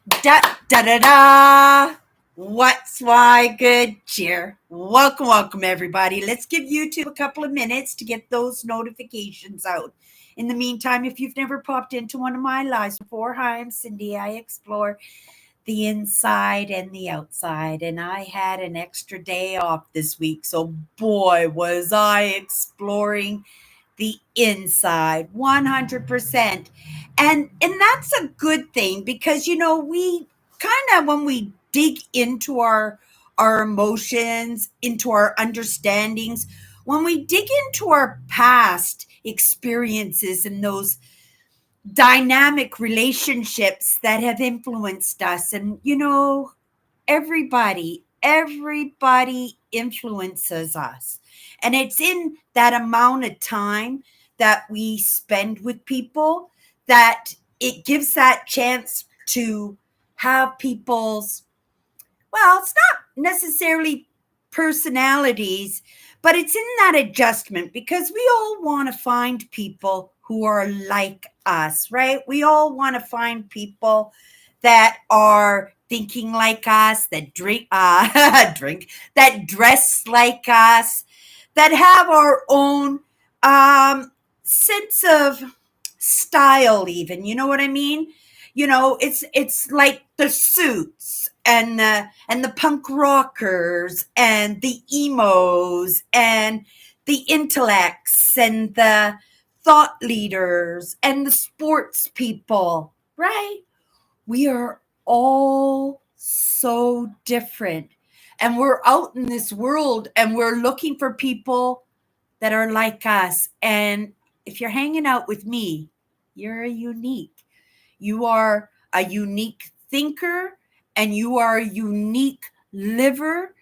Da da da da. What's my good cheer? Welcome, everybody. Let's give YouTube a couple of minutes to get those notifications out. In the meantime, if you've never popped into one of my lives before, hi, I'm Cindy. I explore the inside and the outside, and I had an extra day off this week, so boy, was I exploring the inside 100%. And that's a good thing because we kind of, when we dig into our emotions, into our understandings, when we dig into our past experiences and those dynamic relationships that have influenced us, and everybody influences us, and it's in that amount of time that we spend with people that it gives that chance to have people's, well, it's not necessarily personalities, but it's in that adjustment because we all want to find people who are like us, right? We all want to find people that are thinking like us, that drink, that dress like us, that have our own sense of style, even. You know what I mean? It's like the suits and the punk rockers and the emos and the intellects and the thought leaders and the sports people, right? We are all so different. And we're out in this world and we're looking for people that are like us. And if you're hanging out with me, you're unique. You are a unique thinker and you are a unique liver,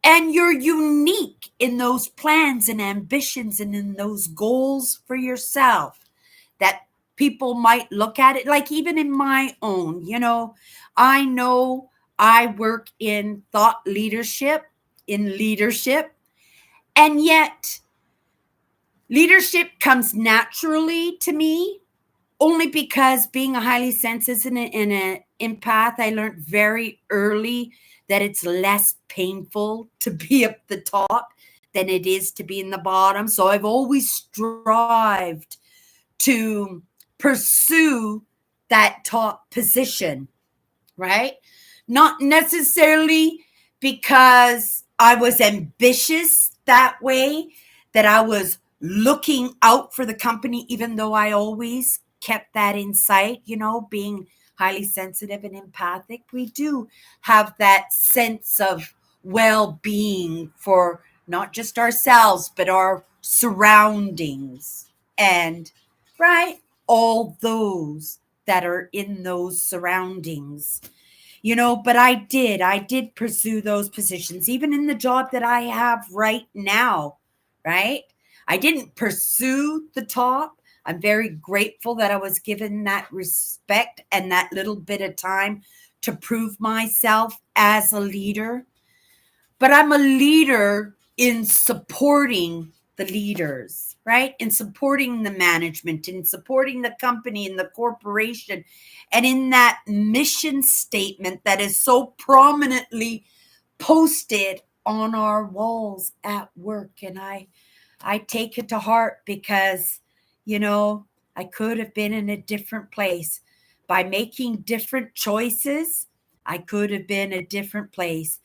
and you're unique in those plans and ambitions and in those goals for yourself that people might look at it, like even in my own, I know I work in thought leadership, in leadership, and yet leadership comes naturally to me only because being a highly sensitive and an empath, I learned very early that it's less painful to be up the top than it is to be in the bottom. So I've always strived to pursue that top position, right? Not necessarily because I was ambitious that way, that I was looking out for the company, even though I always kept that in sight, being highly sensitive and empathic. We do have that sense of well being for not just ourselves, but our surroundings. And, right, all those that are in those surroundings. But I did pursue those positions, even in the job that I have right now, right? I didn't pursue the top. I'm very grateful that I was given that respect and that little bit of time to prove myself as a leader. But I'm a leader in supporting the leaders, right? In supporting the management, in supporting the company and the corporation, and in that mission statement that is so prominently posted on our walls at work. And I take it to heart because, you know, I could have been in a different place. By making different choices, I could have been a different place,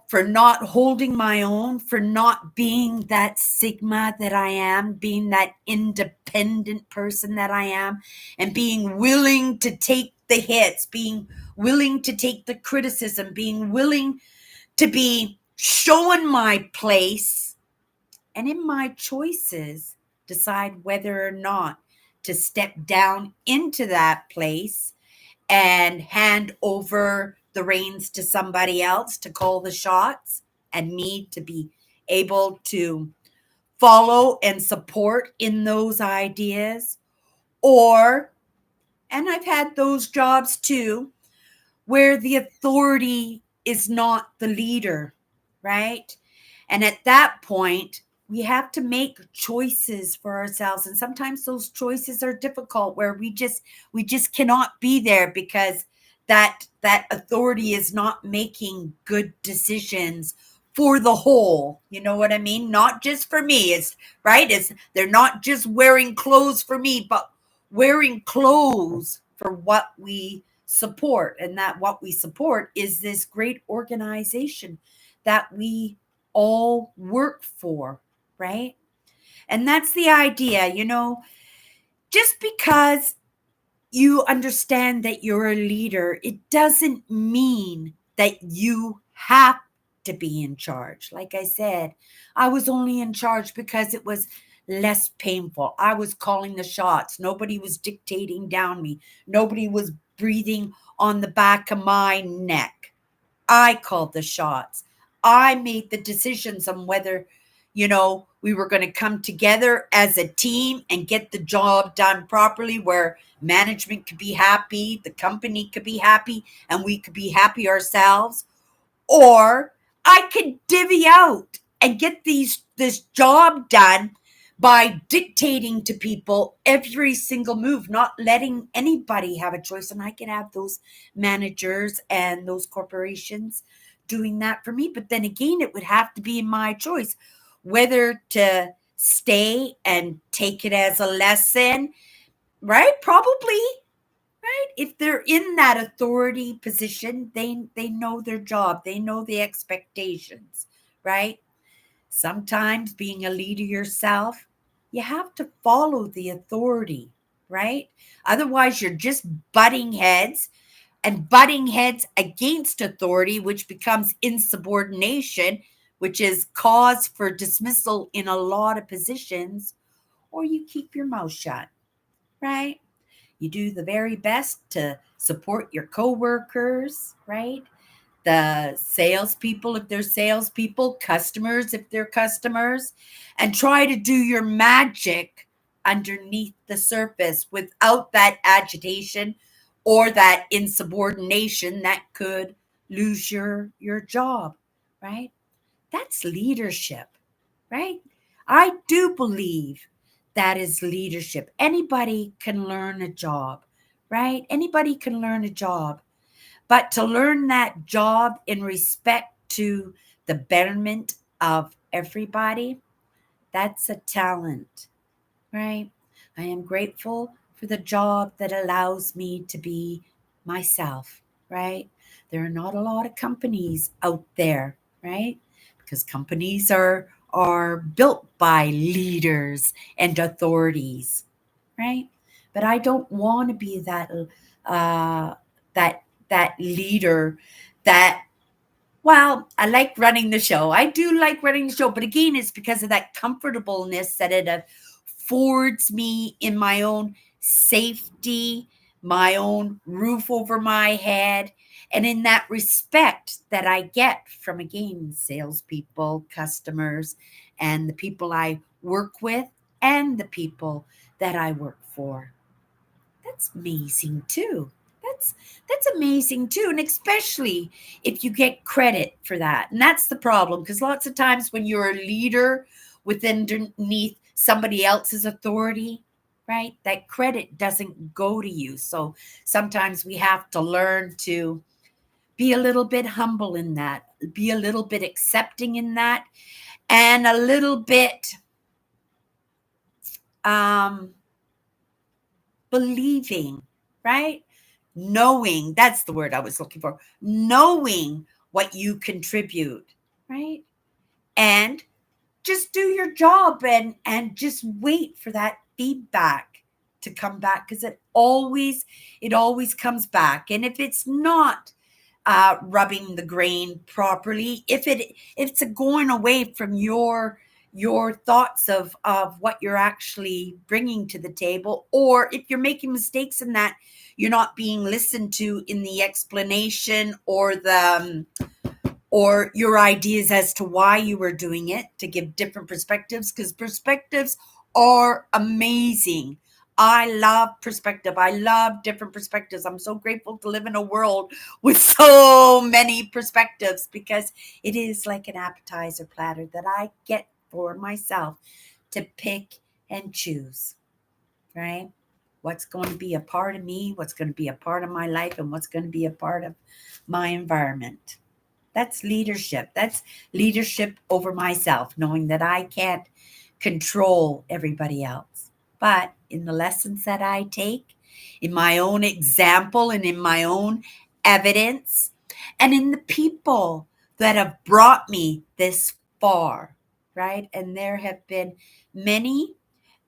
for not holding my own, for not being that Sigma that I am, being that independent person that I am, and being willing to take the hits, being willing to take the criticism, being willing to be shown my place, and in my choices, decide whether or not to step down into that place and hand over the reins to somebody else to call the shots, and me to be able to follow and support in those ideas. Or, and I've had those jobs too, where the authority is not the leader, right? And at that point, we have to make choices for ourselves, and sometimes those choices are difficult, where we just cannot be there because that authority is not making good decisions for the whole. You know what I mean? Not just for me. It's right. It's they're not just wearing clothes for me, but wearing clothes for what we support. And that what we support is this great organization that we all work for, right? And that's the idea, just because you understand that you're a leader, it doesn't mean that you have to be in charge. Like I said, I was only in charge because it was less painful. I was calling the shots. Nobody was dictating down me. Nobody was breathing on the back of my neck. I called the shots. I made the decisions on whether, we were going to come together as a team and get the job done properly where management could be happy, the company could be happy, and we could be happy ourselves. Or I could divvy out and get this job done by dictating to people every single move, not letting anybody have a choice. And I can have those managers and those corporations doing that for me. But then again, it would have to be my choice whether to stay and take it as a lesson, right? Probably, right? If they're in that authority position, they know their job, they know the expectations, right? Sometimes being a leader yourself, you have to follow the authority, right? Otherwise, you're just butting heads and butting heads against authority, which becomes insubordination, which is cause for dismissal in a lot of positions, or you keep your mouth shut, right? You do the very best to support your coworkers, right? The salespeople, if they're salespeople, customers, if they're customers, and try to do your magic underneath the surface without that agitation or that insubordination that could lose your job, right? That's leadership, right? I do believe that is leadership. Anybody can learn a job, right? Anybody can learn a job. But to learn that job in respect to the betterment of everybody, that's a talent, right? I am grateful for the job that allows me to be myself, right? There are not a lot of companies out there, right? Because companies are built by leaders and authorities, right? But I don't want to be uh, that leader that well, I like running the show. I do like running the show, but again, it's because of that comfortableness that it affords me in my own safety, my own roof over my head, and in that respect that I get from, again, salespeople, customers, and the people I work with, and the people that I work for. That's amazing too. That's that's amazing too, and especially if you get credit for that. And that's the problem because lots of times when you're a leader within underneath somebody else's authority, right? That credit doesn't go to you. So sometimes we have to learn to be a little bit humble in that, be a little bit accepting in that, and a little bit um believing, right? Knowing, that's the word I was looking for. Knowing what you contribute, right? And just do your job and just wait for that feedback to come back because it always comes back. And if it's not rubbing the grain properly, if it's going away from your thoughts of what you're actually bringing to the table, or if you're making mistakes in that you're not being listened to in the explanation or your ideas as to why you were doing it, to give different perspectives, because perspectives are amazing. I love perspective. I love different perspectives. I'm so grateful to live in a world with so many perspectives because it is like an appetizer platter that I get for myself to pick and choose, right? what's going to be a part of me, what's going to be a part of my life, and what's going to be a part of my environment. That's leadership. That's leadership over myself, knowing that I can't control everybody else. But in the lessons that I take, in my own example and in my own evidence, and in the people that have brought me this far, right? And there have been many,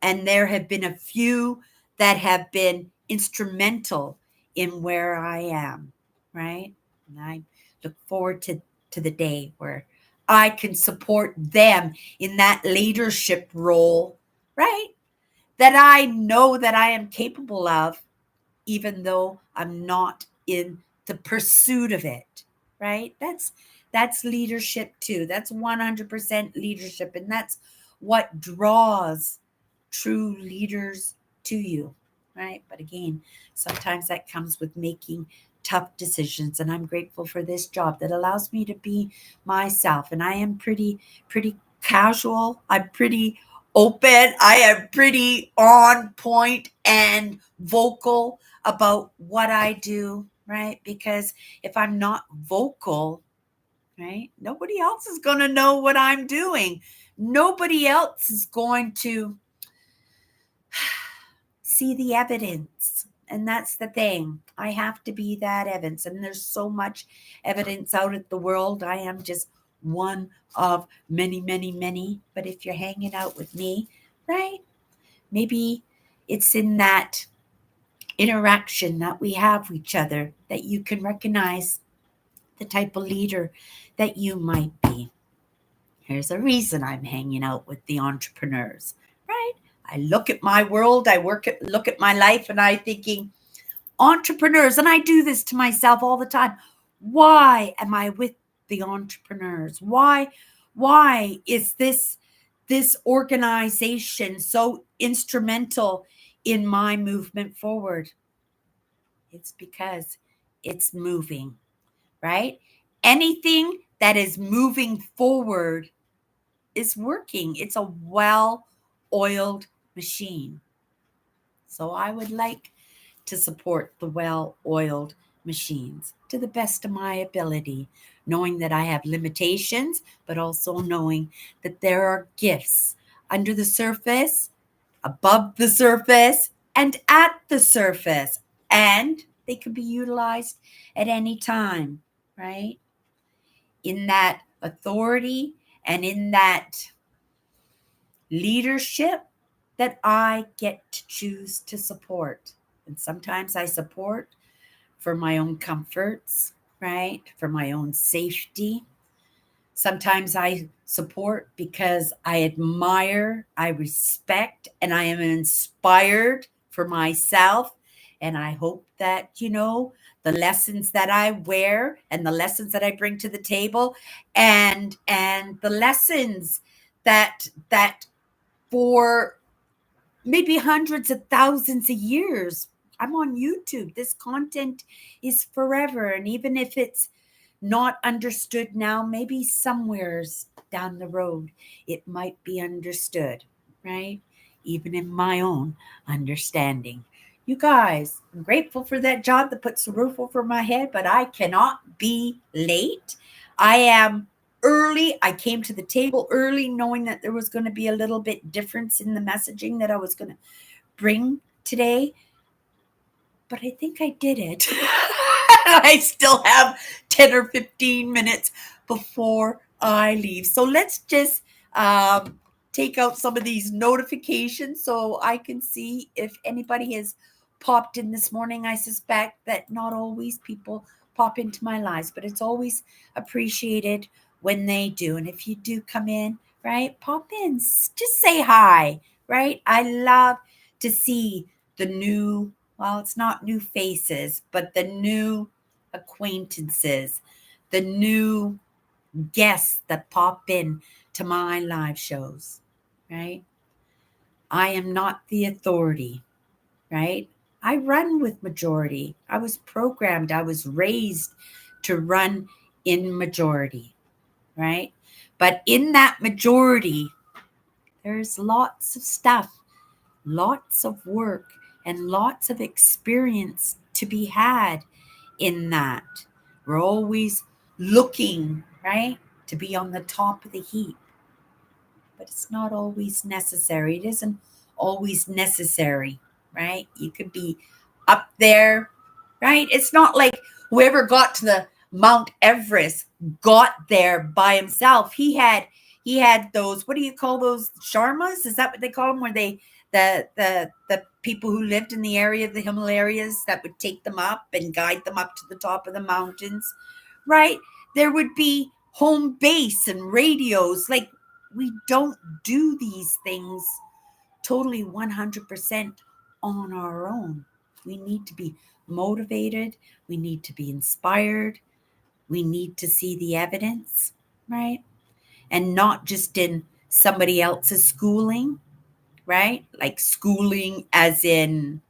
and there have been a few that have been instrumental in where I am, right? And I look forward to the day where I can support them in that leadership role, right? That I know that I am capable of, even though I'm not in the pursuit of it, right? That's leadership too. That's 100% leadership, and that's what draws true leaders to you, right? But again, sometimes that comes with making tough decisions, and I'm grateful for this job that allows me to be myself. And I am pretty casual. I'm pretty open. I am pretty on point and vocal about what I do, right? Because if I'm not vocal, right, nobody else is going to know what I'm doing. Nobody else is going to see the evidence. And that's the thing. I have to be that evidence. And there's so much evidence out in the world. I am just one of many, many, many. But if you're hanging out with me, right, maybe it's in that interaction that we have with each other that you can recognize the type of leader that you might be. There's a reason I'm hanging out with the entrepreneurs, right? I look at my world, look at my life, and I thinking, entrepreneurs, and I do this to myself all the time. Why am I with the entrepreneurs? Why is this organization so instrumental in my movement forward? It's because it's moving, right? Anything that is moving forward is working. It's a well oiled machine. So I would like to support the well oiled machines to the best of my ability, knowing that I have limitations, but also knowing that there are gifts under the surface, above the surface, and at the surface. And they can be utilized at any time, right? In that authority and in that leadership that I get to choose to support. And sometimes I support for my own comforts, right? For my own safety. Sometimes I support because I admire, I respect, and I am inspired for myself. And I hope that, the lessons that I wear and the lessons that I bring to the table and the lessons that for maybe hundreds of thousands of years. I'm on YouTube. This content is forever. And even if it's not understood now, maybe somewheres down the road, it might be understood, right? Even in my own understanding. You guys, I'm grateful for that job that puts a roof over my head, but I cannot be late. I am early. I came to the table early, knowing that there was going to be a little bit difference in the messaging that I was going to bring today. But I think I did it. I still have 10 or 15 minutes before I leave. So let's just take out some of these notifications so I can see if anybody has popped in this morning. I suspect that not always people pop into my lives, but it's always appreciated when they do. And if you do come in, right, pop in, just say hi, right? I love to see the new, well, it's not new faces, but the new acquaintances, the new guests that pop in to my live shows, right? I am not the authority, right? I run with majority. I was programmed, I was raised to run in majority, right? But in that majority, there's lots of stuff, lots of work and lots of experience to be had in that. We're always looking, right, to be on the top of the heap, but it's not always necessary. It isn't always necessary, right? You could be up there, right? It's not like whoever got to the Mount Everest got there by himself. He had those, what do you call those, sharmas? Is that what they call them? Where they the people who lived in the area of the Himalayas that would take them up and guide them up to the top of the mountains, right? There would be home base and radios. Like, we don't do these things totally 100% on our own. We need to be motivated. We need to be inspired. We need to see the evidence, right? And not just in somebody else's schooling, right? Like schooling as in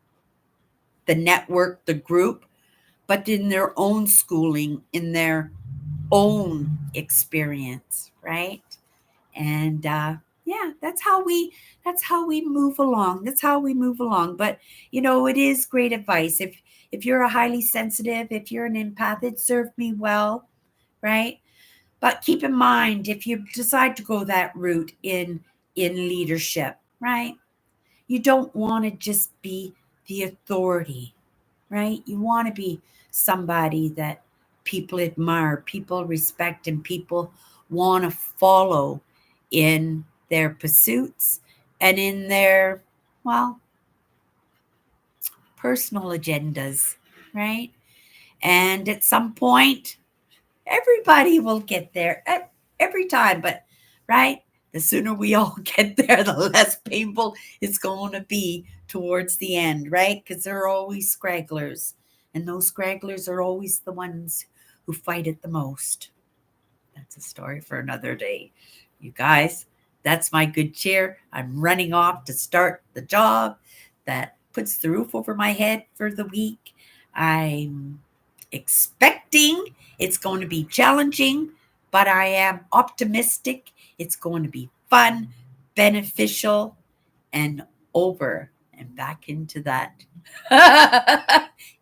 the network, the group, but in their own schooling, in their own experience, right? And yeah, that's how we move along. That's how we move along. But it is great advice. If you're a highly sensitive, if you're an empath, it served me well, right? But keep in mind, if you decide to go that route in leadership, right? You don't want to just be the authority, right? You want to be somebody that people admire, people respect, and people want to follow in their pursuits and in their, well, personal agendas, right? And at some point, everybody will get there every time, but right? The sooner we all get there, the less painful it's going to be towards the end, right? Because there are always scragglers, and those scragglers are always the ones who fight it the most. That's a story for another day. You guys, that's my good cheer. I'm running off to start the job that puts the roof over my head for the week. I'm expecting it's going to be challenging, but I am optimistic. It's going to be fun, beneficial, and over and back into that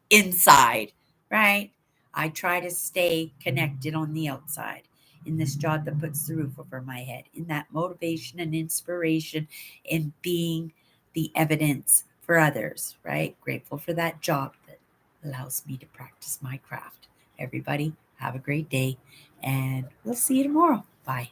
inside, right? I try to stay connected on the outside in this job that puts the roof over my head, in that motivation and inspiration, in being the evidence for others, right? Grateful for that job that allows me to practice my craft. Everybody, have a great day, and we'll see you tomorrow. Bye.